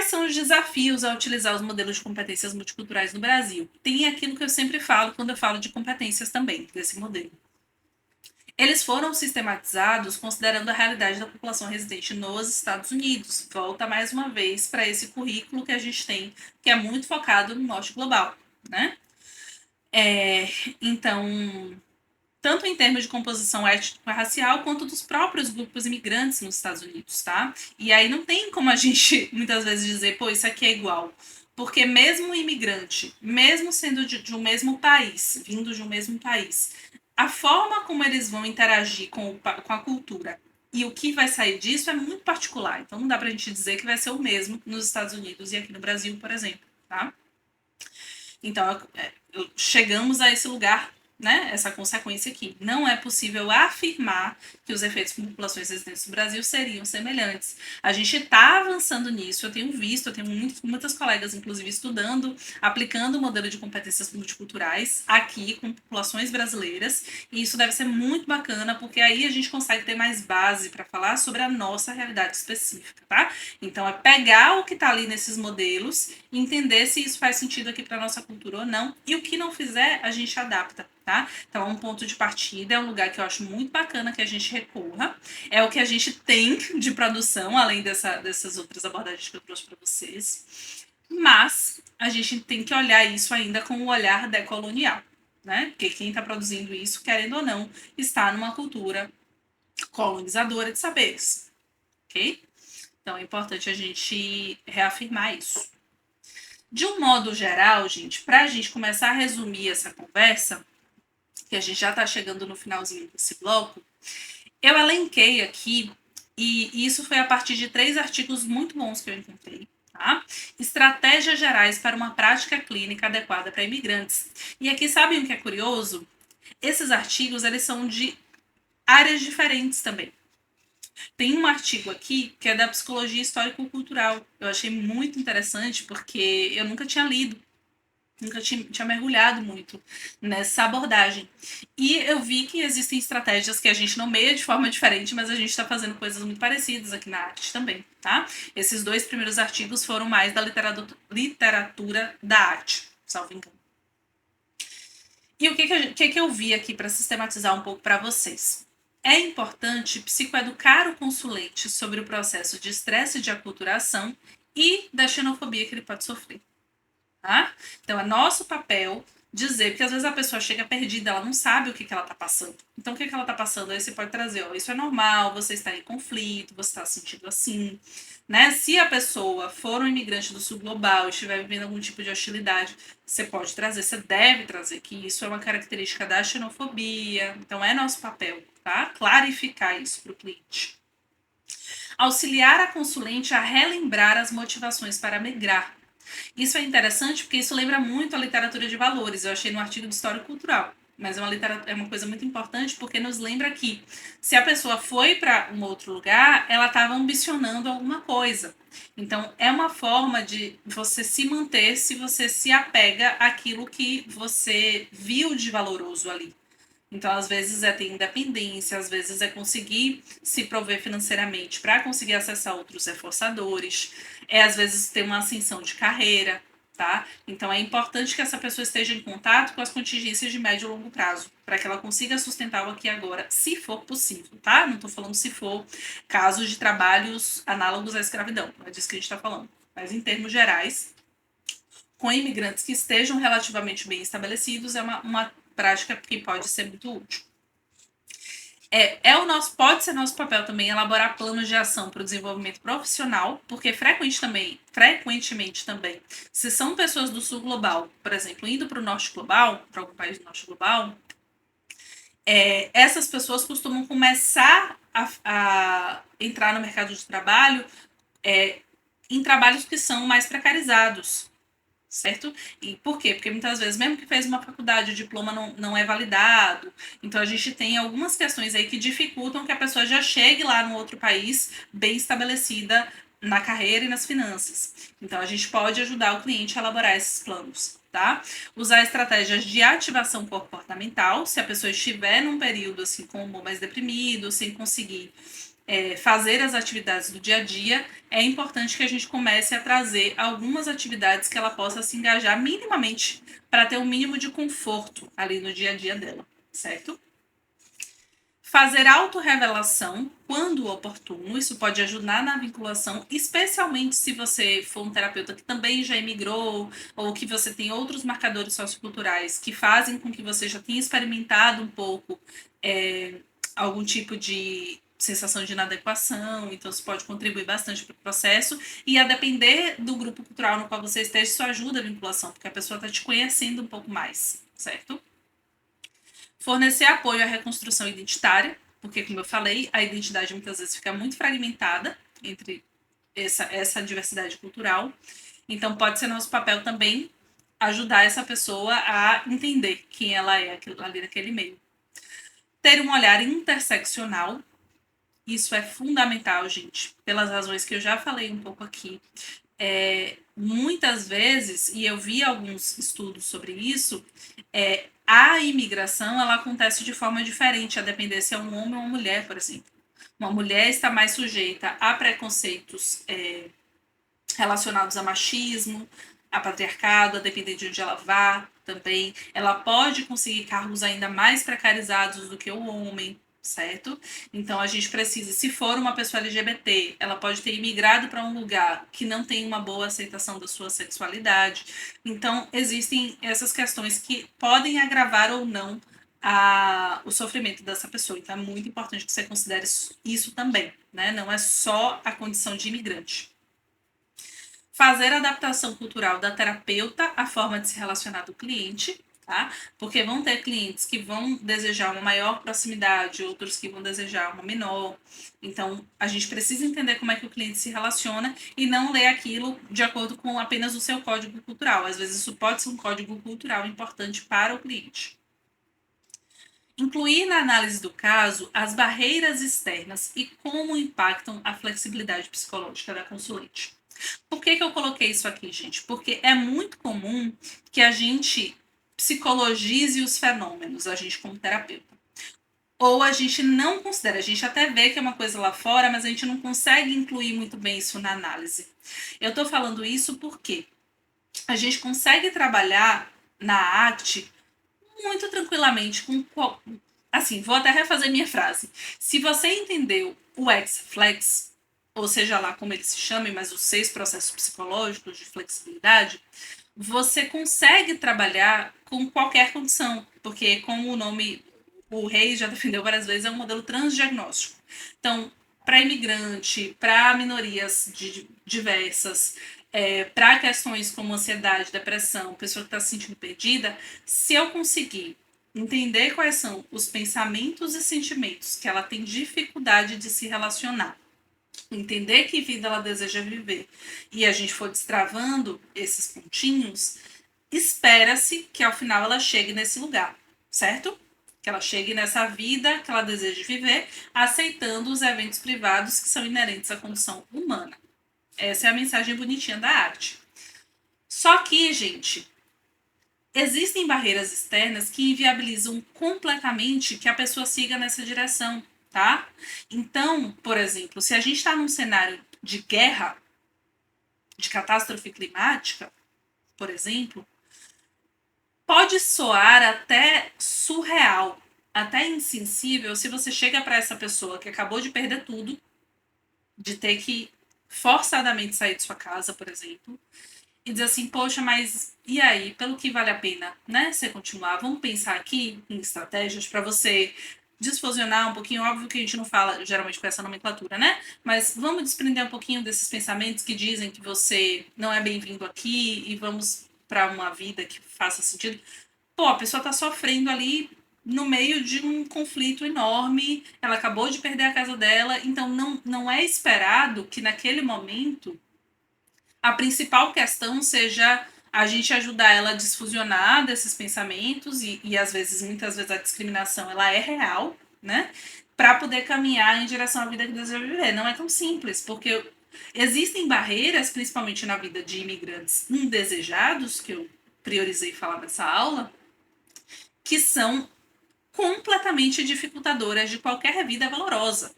são os desafios ao utilizar os modelos de competências multiculturais no Brasil? Tem aquilo que eu sempre falo quando eu falo de competências também, desse modelo. Eles foram sistematizados considerando a realidade da população residente nos Estados Unidos. Volta mais uma vez para esse currículo que a gente tem, que é muito focado no norte global, né? Então, tanto em termos de composição étnico-racial, quanto dos próprios grupos imigrantes nos Estados Unidos, tá? E aí não tem como a gente, muitas vezes, dizer, pô, isso aqui é igual. Porque mesmo o imigrante, mesmo sendo de um mesmo país, vindo de um mesmo país, a forma como eles vão interagir com a cultura e o que vai sair disso é muito particular. Então não dá pra gente dizer que vai ser o mesmo nos Estados Unidos e aqui no Brasil, por exemplo, tá? Então, chegamos a esse lugar, né, essa consequência aqui. Não é possível afirmar que os efeitos com populações residentes do Brasil seriam semelhantes. A gente está avançando nisso, eu tenho visto, eu tenho muitas colegas, inclusive, estudando, aplicando o modelo de competências multiculturais aqui com populações brasileiras, e isso deve ser muito bacana, porque aí a gente consegue ter mais base para falar sobre a nossa realidade específica, tá? Então, é pegar o que está ali nesses modelos e entender se isso faz sentido aqui para a nossa cultura ou não, e o que não fizer, a gente adapta, tá? Então, é um ponto de partida, é um lugar que eu acho muito bacana que a gente recorra, é o que a gente tem de produção, além dessas outras abordagens que eu trouxe para vocês, mas a gente tem que olhar isso ainda com o olhar decolonial, né? Porque quem está produzindo isso, querendo ou não, está numa cultura colonizadora de saberes, ok? Então, é importante a gente reafirmar isso. De um modo geral, gente, para a gente começar a resumir essa conversa, que a gente já está chegando no finalzinho desse bloco, eu elenquei aqui, e isso foi a partir de 3 artigos muito bons que eu encontrei, tá? Estratégias gerais para uma prática clínica adequada para imigrantes. E aqui, sabem o que é curioso? Esses artigos, eles são de áreas diferentes também. Tem um artigo aqui que é da psicologia histórico-cultural. Eu achei muito interessante porque eu nunca tinha lido, nunca tinha mergulhado muito nessa abordagem. E eu vi que existem estratégias que a gente nomeia de forma diferente, mas a gente está fazendo coisas muito parecidas aqui na arte também, tá? Esses 2 primeiros artigos foram mais da literatura da arte, salvo engano. E o que eu vi aqui para sistematizar um pouco para vocês? É importante psicoeducar o consulente sobre o processo de estresse de aculturação e da xenofobia que ele pode sofrer. Tá? Então, é nosso papel dizer, porque às vezes a pessoa chega perdida, ela não sabe o que ela está passando. Então, o que ela está passando? Aí você pode trazer, ó, isso é normal, você está em conflito, você está se sentindo assim. Né? Se a pessoa for um imigrante do sul global e estiver vivendo algum tipo de hostilidade, você pode trazer, você deve trazer que isso é uma característica da xenofobia. Então, é nosso papel, tá? Clarificar isso para o cliente. Auxiliar a consulente a relembrar as motivações para migrar. Isso é interessante porque isso lembra muito a literatura de valores. Eu achei no artigo de História Cultural. Mas é uma coisa muito importante porque nos lembra que se a pessoa foi para um outro lugar, ela estava ambicionando alguma coisa. Então, é uma forma de você se manter se você se apega àquilo que você viu de valoroso ali. Então, às vezes é ter independência, às vezes é conseguir se prover financeiramente para conseguir acessar outros reforçadores, às vezes ter uma ascensão de carreira, tá? Então, é importante que essa pessoa esteja em contato com as contingências de médio e longo prazo, para que ela consiga sustentar o aqui e agora, se for possível, tá? Não estou falando se for casos de trabalhos análogos à escravidão, não é disso que a gente está falando. Mas, em termos gerais, com imigrantes que estejam relativamente bem estabelecidos, é uma prática que pode ser muito útil. Pode ser nosso papel também elaborar planos de ação para o desenvolvimento profissional, porque frequentemente também, se são pessoas do sul global, por exemplo, indo para o norte global, para algum país do norte global, essas pessoas costumam começar a entrar no mercado de trabalho em trabalhos que são mais precarizados. Certo? E por quê? Porque muitas vezes, mesmo que fez uma faculdade, o diploma não é validado. Então, a gente tem algumas questões aí que dificultam que a pessoa já chegue lá no outro país bem estabelecida na carreira e nas finanças. Então, a gente pode ajudar o cliente a elaborar esses planos, tá? Usar estratégias de ativação comportamental, se a pessoa estiver num período assim com o humor mais deprimido, sem conseguir fazer as atividades do dia a dia, é importante que a gente comece a trazer algumas atividades que ela possa se engajar minimamente para ter um mínimo de conforto ali no dia a dia dela, certo? Fazer autorrevelação quando oportuno, isso pode ajudar na vinculação, especialmente se você for um terapeuta que também já emigrou, ou que você tem outros marcadores socioculturais que fazem com que você já tenha experimentado um pouco algum tipo de sensação de inadequação, então isso pode contribuir bastante para o processo, e a depender do grupo cultural no qual você esteja, isso ajuda a vinculação, porque a pessoa está te conhecendo um pouco mais, certo? Fornecer apoio à reconstrução identitária, porque, como eu falei, a identidade muitas vezes fica muito fragmentada entre essa diversidade cultural. Então, pode ser nosso papel também ajudar essa pessoa a entender quem ela é ali naquele meio. Ter um olhar interseccional, isso é fundamental, gente, pelas razões que eu já falei um pouco aqui. Muitas vezes, e eu vi alguns estudos sobre isso, a imigração ela acontece de forma diferente, a depender se é um homem ou uma mulher, por exemplo. Uma mulher está mais sujeita a preconceitos relacionados a machismo, a patriarcado, a depender de onde ela vá também. Ela pode conseguir cargos ainda mais precarizados do que o homem, certo? Então a gente precisa, se for uma pessoa LGBT, ela pode ter imigrado para um lugar que não tem uma boa aceitação da sua sexualidade. Então existem essas questões que podem agravar ou não o sofrimento dessa pessoa. Então é muito importante que você considere isso também, né? Não é só a condição de imigrante. Fazer a adaptação cultural da terapeuta à forma de se relacionar do cliente, tá? Porque vão ter clientes que vão desejar uma maior proximidade, outros que vão desejar uma menor. Então, a gente precisa entender como é que o cliente se relaciona e não ler aquilo de acordo com apenas o seu código cultural. Às vezes, isso pode ser um código cultural importante para o cliente. Incluir na análise do caso as barreiras externas e como impactam a flexibilidade psicológica da consulente. Por que eu coloquei isso aqui, gente? Porque é muito comum que a gente psicologize os fenômenos, a gente como terapeuta. Ou a gente não considera, a gente até vê que é uma coisa lá fora, mas a gente não consegue incluir muito bem isso na análise. Eu tô falando isso porque a gente consegue trabalhar na ACT muito tranquilamente com assim, vou até refazer minha frase. Se você entendeu o X-Flex, ou seja lá como ele se chame, mas os 6 processos psicológicos de flexibilidade, você consegue trabalhar com qualquer condição, porque como o nome, o Rei já defendeu várias vezes, é um modelo transdiagnóstico. Então, para imigrante, para minorias diversas, para questões como ansiedade, depressão, pessoa que está se sentindo perdida, se eu conseguir entender quais são os pensamentos e sentimentos que ela tem dificuldade de se relacionar, entender que vida ela deseja viver e a gente for destravando esses pontinhos, espera-se que ao final ela chegue nesse lugar, certo? Que ela chegue nessa vida que ela deseja viver, aceitando os eventos privados que são inerentes à condição humana. Essa é a mensagem bonitinha da arte. Só que, gente, existem barreiras externas que inviabilizam completamente que a pessoa siga nessa direção, tá? Então, por exemplo, se a gente está num cenário de guerra, de catástrofe climática, por exemplo, pode soar até surreal, até insensível, se você chega para essa pessoa que acabou de perder tudo, de ter que forçadamente sair de sua casa, por exemplo, e dizer assim, poxa, mas e aí, pelo que vale a pena, né, você continuar? Vamos pensar aqui em estratégias para você desfusionar um pouquinho, óbvio que a gente não fala geralmente com essa nomenclatura, né? Mas vamos desprender um pouquinho desses pensamentos que dizem que você não é bem-vindo aqui e vamos para uma vida que faça sentido. Pô, a pessoa tá sofrendo ali no meio de um conflito enorme, ela acabou de perder a casa dela, então não é esperado que naquele momento a principal questão seja a gente ajudar ela a desfusionar desses pensamentos e às vezes, muitas vezes a discriminação ela é real, né? Para poder caminhar em direção à vida que deseja viver. Não é tão simples, porque existem barreiras, principalmente na vida de imigrantes indesejados, que eu priorizei falar nessa aula, que são completamente dificultadoras de qualquer vida valorosa.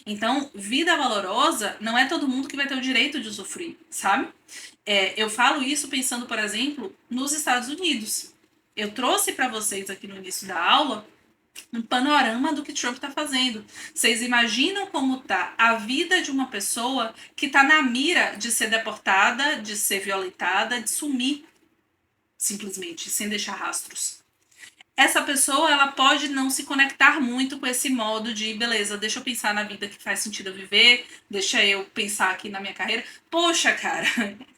Então, vida valorosa não é todo mundo que vai ter o direito de usufruir, sabe? Eu falo isso pensando, por exemplo, nos Estados Unidos. Eu trouxe para vocês aqui no início da aula um panorama do que Trump está fazendo. Vocês imaginam como tá a vida de uma pessoa que está na mira de ser deportada, de ser violentada, de sumir, simplesmente, sem deixar rastros. Essa pessoa, ela pode não se conectar muito com esse modo de, beleza, deixa eu pensar na vida que faz sentido eu viver, deixa eu pensar aqui na minha carreira. Poxa, cara,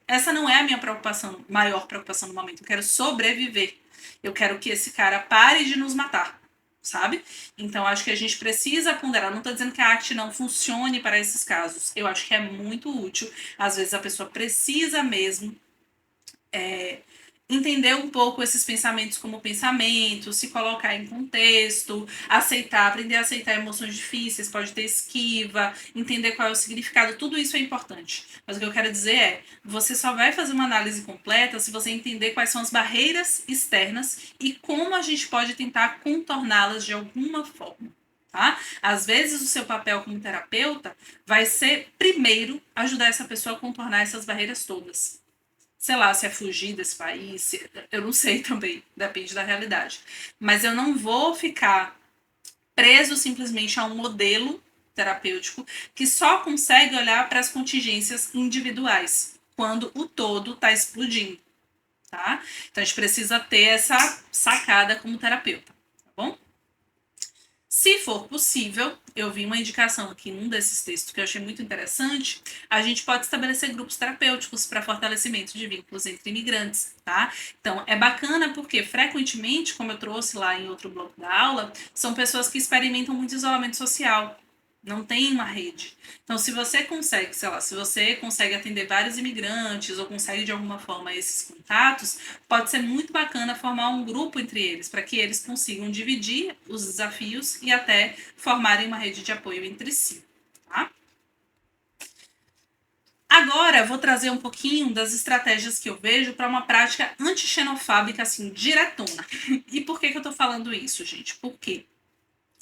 essa não é a minha preocupação, maior preocupação no momento. Eu quero sobreviver. Eu quero que esse cara pare de nos matar, sabe? Então, acho que a gente precisa ponderar. Não estou dizendo que a arte não funcione para esses casos. Eu acho que é muito útil. Às vezes a pessoa precisa mesmo entender um pouco esses pensamentos como pensamentos, se colocar em contexto, aceitar, aprender a aceitar emoções difíceis, pode ter esquiva, entender qual é o significado, tudo isso é importante. Mas o que eu quero dizer é, você só vai fazer uma análise completa se você entender quais são as barreiras externas e como a gente pode tentar contorná-las de alguma forma. Tá? Às vezes o seu papel como terapeuta vai ser, primeiro, ajudar essa pessoa a contornar essas barreiras todas. Sei lá, se é fugir desse país, eu não sei também, depende da realidade. Mas eu não vou ficar preso simplesmente a um modelo terapêutico que só consegue olhar para as contingências individuais, quando o todo está explodindo, tá? Então a gente precisa ter essa sacada como terapeuta, tá bom? Se for possível, eu vi uma indicação aqui num desses textos que eu achei muito interessante, a gente pode estabelecer grupos terapêuticos para fortalecimento de vínculos entre imigrantes, tá? Então, é bacana porque, frequentemente, como eu trouxe lá em outro bloco da aula, são pessoas que experimentam muito isolamento social, não tem uma rede. Então, se você consegue, sei lá, se você consegue atender vários imigrantes ou consegue de alguma forma esses contatos, pode ser muito bacana formar um grupo entre eles, para que eles consigam dividir os desafios e até formarem uma rede de apoio entre si, tá? Agora, vou trazer um pouquinho das estratégias que eu vejo para uma prática anti-xenofóbica, assim, diretona. E por que eu tô falando isso, gente? Porque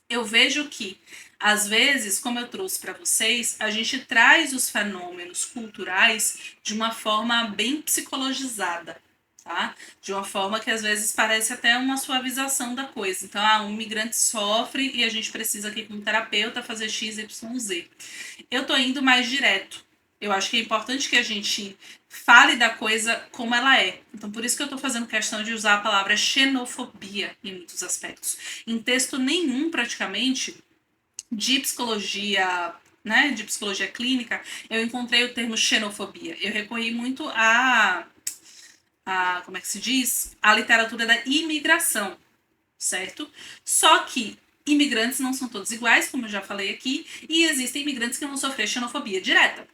eu vejo que, às vezes, como eu trouxe para vocês, a gente traz os fenômenos culturais de uma forma bem psicologizada, tá? De uma forma que às vezes parece até uma suavização da coisa. Então, um imigrante sofre e a gente precisa aqui como terapeuta fazer X, Y, Z. Eu tô indo mais direto. Eu acho que é importante que a gente fale da coisa como ela é. Então, por isso que eu tô fazendo questão de usar a palavra xenofobia em muitos aspectos. Em texto nenhum, praticamente, de psicologia, né, de psicologia clínica, eu encontrei o termo xenofobia. Eu recorri muito a como é que se diz? A literatura da imigração, certo? Só que imigrantes não são todos iguais, como eu já falei aqui, e existem imigrantes que vão sofrer xenofobia direta,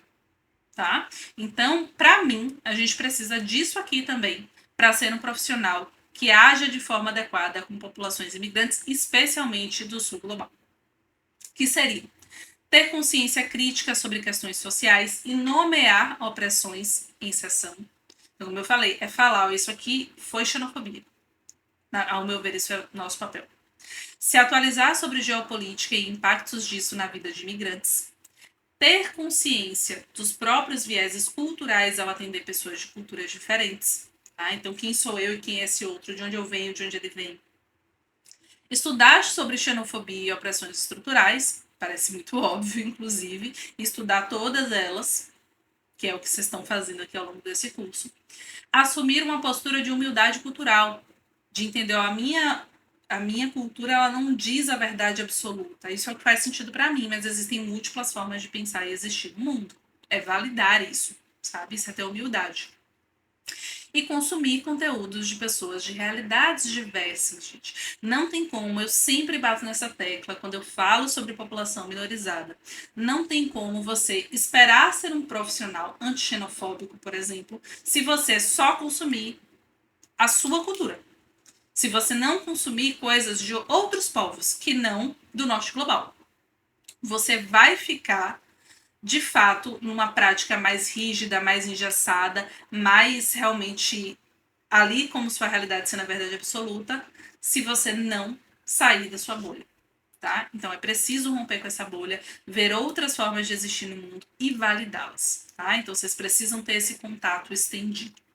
tá? Então, para mim, a gente precisa disso aqui também para ser um profissional que haja de forma adequada com populações imigrantes, especialmente do sul global. Que seria ter consciência crítica sobre questões sociais e nomear opressões em sessão. Então, como eu falei, é falar, isso aqui foi xenofobia. Ao meu ver, isso é o nosso papel. Se atualizar sobre geopolítica e impactos disso na vida de imigrantes. Ter consciência dos próprios vieses culturais ao atender pessoas de culturas diferentes. Tá? Então, quem sou eu e quem é esse outro? De onde eu venho, de onde ele vem? Estudar sobre xenofobia e opressões estruturais. Parece muito óbvio, inclusive. Estudar todas elas, que é o que vocês estão fazendo aqui ao longo desse curso. Assumir uma postura de humildade cultural, de entender a minha cultura, ela não diz a verdade absoluta. Isso é o que faz sentido para mim, mas existem múltiplas formas de pensar e existir no mundo. É validar isso, sabe? Isso é ter humildade. E consumir conteúdos de pessoas de realidades diversas, gente. Não tem como, eu sempre bato nessa tecla quando eu falo sobre população minorizada. Não tem como você esperar ser um profissional antixenofóbico, por exemplo, se você só consumir a sua cultura. Se você não consumir coisas de outros povos que não do norte global. Você vai ficar, de fato, numa prática mais rígida, mais engessada, mais realmente ali como sua realidade sendo a verdade absoluta, se você não sair da sua bolha. tá? Então é preciso romper com essa bolha, ver outras formas de existir no mundo e validá-las, tá? Então vocês precisam ter esse contato estendido.